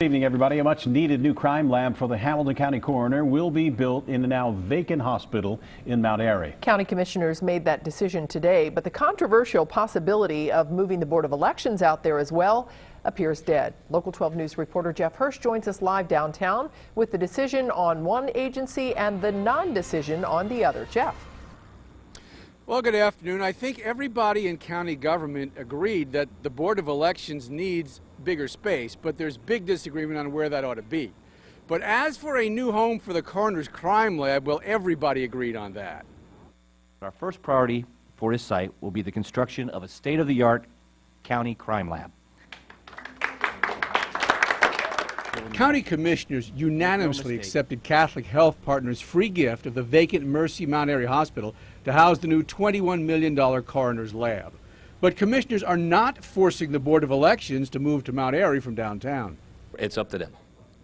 Good evening, everybody. A much needed new crime lab for the Hamilton County coroner will be built in the now vacant hospital in Mount Airy. County commissioners made that decision today, but the controversial possibility of moving the Board of Elections out there as well appears dead. Local 12 News reporter Jeff Hirsh joins us live downtown with the decision on one agency and the non-decision on the other. Jeff. Well, good afternoon. I think everybody in county government agreed that the Board of Elections needs bigger space, but there's big disagreement on where that ought to be. But as for a new home for the coroner's crime lab, well, everybody agreed on that. Our first priority for this site will be the construction of a state-of-the-art county crime lab. County commissioners unanimously accepted Catholic Health Partners' free gift of the vacant Mercy Mount Airy Hospital to house the new $21 million coroner's lab. But commissioners are not forcing the Board of Elections to move to Mount Airy from downtown. It's up to them.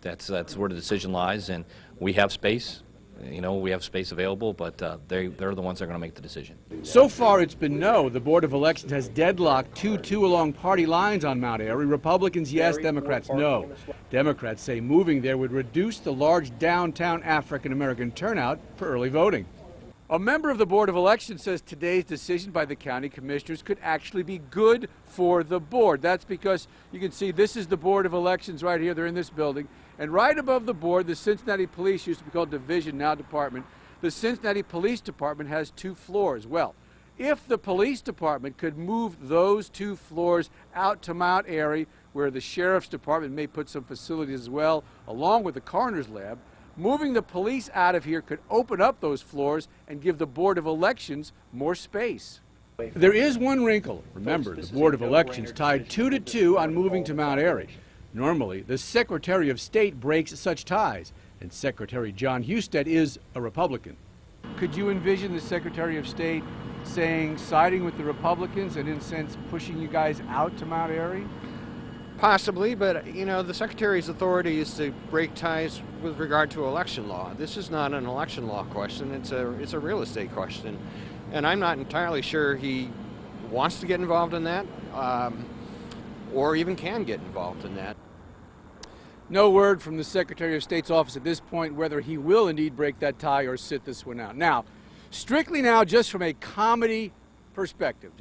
That's where the decision lies, and we have space. We have space available, but they're the ones that are going to make the decision. So far, it's been no. The Board of Elections has deadlocked 2-2 along party lines on Mount Airy. Republicans, yes. Democrats, no. Democrats say moving there would reduce the large downtown African-American turnout for early voting. A member of the Board of Elections says today's decision by the county commissioners could actually be good for the board. That's because you can see this is the Board of Elections right here. They're in this building. And right above the board, the Cincinnati Police, used to be called Division, now Department. The Cincinnati Police Department has 2 floors. Well, if the police department could move those 2 floors out to Mount Airy, where the sheriff's department may put some facilities as well, along with the coroner's lab, moving the police out of here could open up those floors and give the Board of Elections more space. There is one wrinkle. Remember, the Board of Elections tied 2-2 on moving to Mount Airy. Normally, the Secretary of State breaks such ties, and Secretary John Husted is a Republican. Could you envision the Secretary of State siding with the Republicans and, in a sense, pushing you guys out to Mount Airy? Possibly, but the Secretary's authority is to break ties with regard to election law. This is not an election law question, it's a real estate question. And I'm not entirely sure he wants to get involved in that, or even can get involved in that. No word from the Secretary of State's office at this point whether he will indeed break that tie or sit this one out. Now, strictly now, just from a comedy perspective,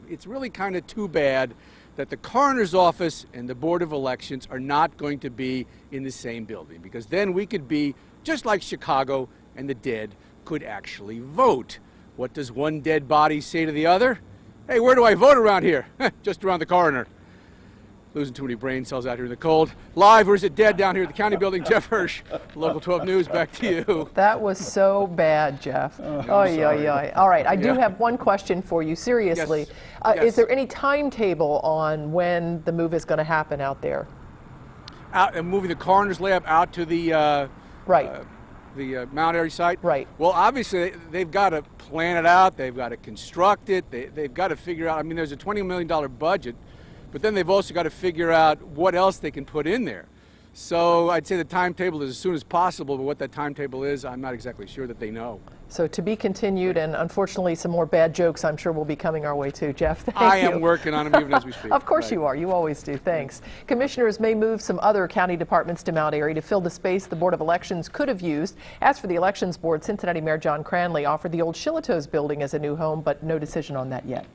it's really kind of too bad that the coroner's office and the Board of Elections are not going to be in the same building, because then we could be just like Chicago and the dead could actually vote. What does one dead body say to the other? Hey, where do I vote around here? Just around the coroner. Losing too many brain cells out here in the cold. Live, or is it dead down here at the county building? Jeff Hirsh, Local 12 News, back to you. That was so bad, Jeff. All right, I do have one question for you, seriously. Yes. Is there any timetable on when the move is going to happen out there? Moving the coroner's lab out to the the Mount Airy site? Right. Well, obviously, they've got to plan it out. They've got to construct it. They've got to figure out, there's a $20 million budget, but then they've also got to figure out what else they can put in there. So I'd say the timetable is as soon as possible, but what that timetable is, I'm not exactly sure that they know. So to be continued, and unfortunately some more bad jokes I'm sure will be coming our way too. Jeff, thank you. I am working on them even as we speak. Of course you are. You always do. Thanks. Commissioners may move some other county departments to Mount Airy to fill the space the Board of Elections could have used. As for the Elections Board, Cincinnati Mayor John Cranley offered the old Shillitoe's building as a new home, but no decision on that yet.